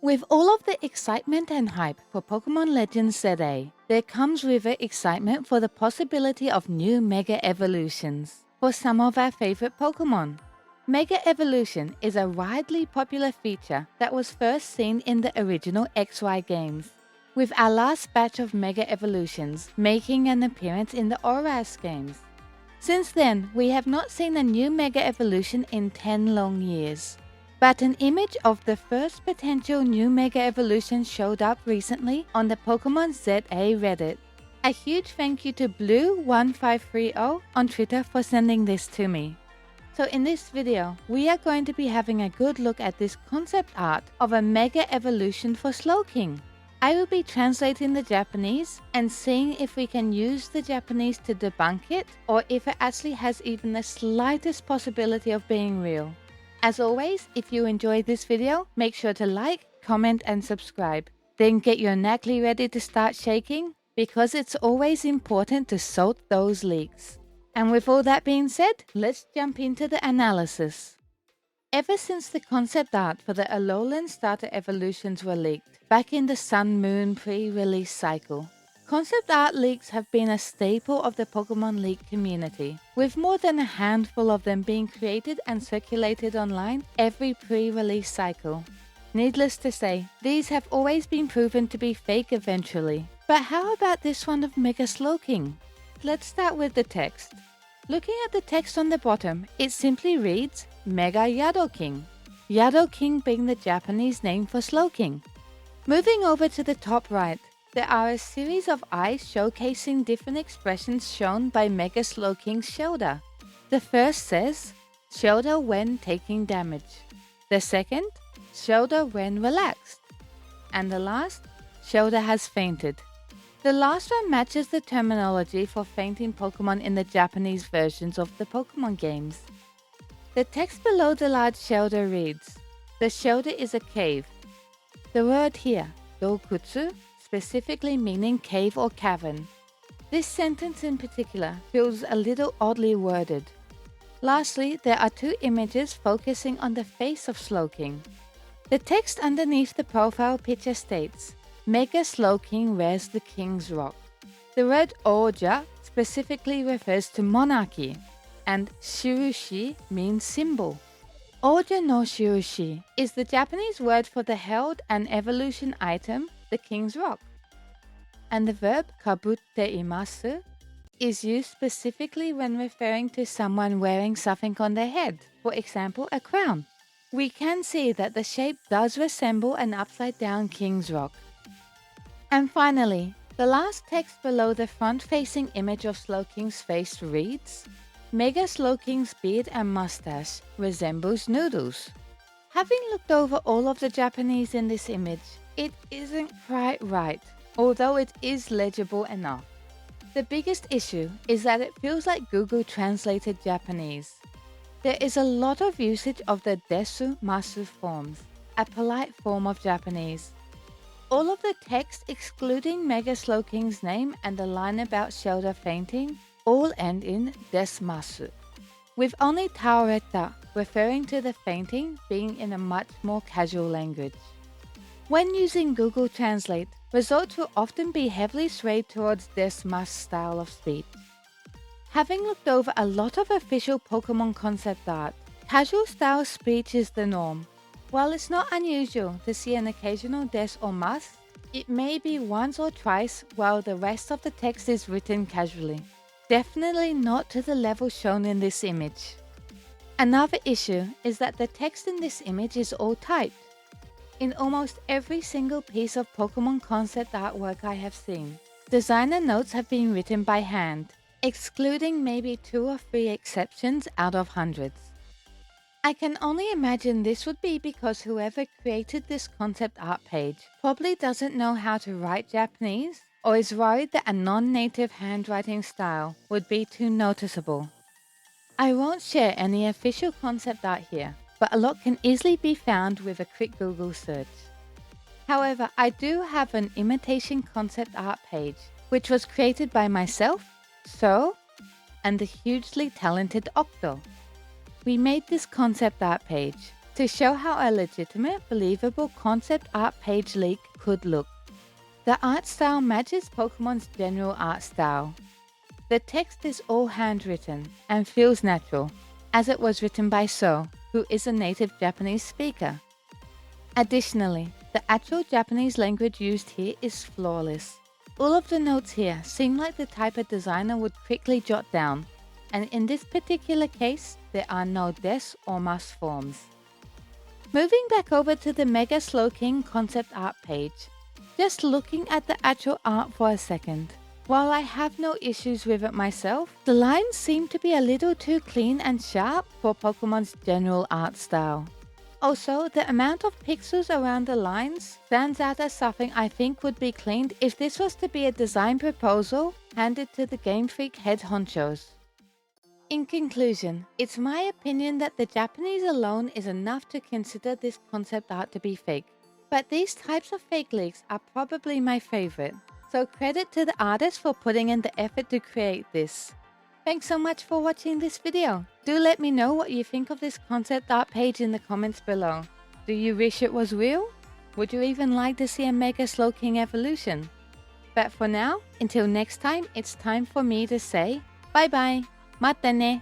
With all of the excitement and hype for Pokemon Legends ZA, there comes with it excitement for the possibility of new Mega Evolutions for some of our favorite Pokemon. Mega Evolution is a widely popular feature that was first seen in the original XY games, with our last batch of Mega Evolutions making an appearance in the ORAS games. Since then, we have not seen a new Mega Evolution in 10 long years. But an image of the first potential new Mega Evolution showed up recently on the Pokemon ZA Reddit. A huge thank you to Blue1530 on Twitter for sending this to me. So in this video, we are going to be having a good look at this concept art of a Mega Evolution for Slowking. I will be translating the Japanese and seeing if we can use the Japanese to debunk it or if it actually has even the slightest possibility of being real. As always, if you enjoyed this video, make sure to like, comment and subscribe. Then get your Nacli ready to start shaking, because it's always important to salt those leaks. And with all that being said, let's jump into the analysis. Ever since the concept art for the Alolan starter evolutions were leaked, back in the Sun Moon pre-release cycle, concept art leaks have been a staple of the Pokemon leak community, with more than a handful of them being created and circulated online every pre-release cycle. Needless to say, these have always been proven to be fake eventually. But how about this one of Mega Slowking? Let's start with the text. Looking at the text on the bottom, it simply reads Mega Yadoking. Yadoking being the Japanese name for Slowking. Moving over to the top right, there are a series of eyes showcasing different expressions shown by Mega Slowking's shoulder. The first says, shoulder when taking damage. The second, shoulder when relaxed. And the last, shoulder has fainted. The last one matches the terminology for fainting Pokemon in the Japanese versions of the Pokemon games. The text below the large shoulder reads, the shoulder is a cave. The word here, dokutsu, specifically meaning cave or cavern. This sentence in particular feels a little oddly worded. Lastly, there are two images focusing on the face of Slowking. The text underneath the profile picture states, Mega Slowking wears the King's Rock. The word Oja specifically refers to monarchy, and Shirushi means symbol. Oja no Shirushi is the Japanese word for the held and evolution item, the King's Rock. And the verb kabutte imasu is used specifically when referring to someone wearing something on their head, for example a crown. We can see that the shape does resemble an upside down King's Rock. And finally, the last text below the front-facing image of Slowking's face reads, Mega Slowking's beard and mustache resembles noodles. Having looked over all of the Japanese in this image, it isn't quite right, although it is legible enough. The biggest issue is that it feels like Google translated Japanese. There is a lot of usage of the desu masu forms, a polite form of Japanese. All of the text excluding Mega Slowking's name and the line about shoulder fainting all end in desmasu, with only taoreta referring to the fainting being in a much more casual language. When using Google Translate, results will often be heavily swayed towards desmas style of speech. Having looked over a lot of official Pokemon concept art, casual style speech is the norm. While it's not unusual to see an occasional des or mas, it may be once or twice while the rest of the text is written casually. Definitely not to the level shown in this image. Another issue is that the text in this image is all typed. In almost every single piece of Pokemon concept artwork I have seen, designer notes have been written by hand, excluding maybe 2 or 3 exceptions out of hundreds. I can only imagine this would be because whoever created this concept art page probably doesn't know how to write Japanese or is worried that a non-native handwriting style would be too noticeable. I won't share any official concept art here, but a lot can easily be found with a quick Google search. However, I do have an imitation concept art page, which was created by myself, So, and the hugely talented Octo. We made this concept art page, to show how a legitimate, believable concept art page leak could look. The art style matches Pokemon's general art style. The text is all handwritten and feels natural, as it was written by So, who is a native Japanese speaker. Additionally, the actual Japanese language used here is flawless. All of the notes here seem like the type a designer would quickly jot down, and in this particular case, there are no des or mas forms. Moving back over to the Mega Slowking concept art page, just looking at the actual art for a second. While I have no issues with it myself, the lines seem to be a little too clean and sharp for Pokemon's general art style. Also, the amount of pixels around the lines stands out as something I think would be cleaned if this was to be a design proposal handed to the Game Freak head honchos. In conclusion, it's my opinion that the Japanese alone is enough to consider this concept art to be fake. But these types of fake leaks are probably my favorite, so credit to the artist for putting in the effort to create this. Thanks so much for watching this video. Do let me know what you think of this concept art page in the comments below. Do you wish it was real? Would you even like to see a Mega Slowking evolution? But for now, until next time, it's time for me to say bye bye. Mata ne.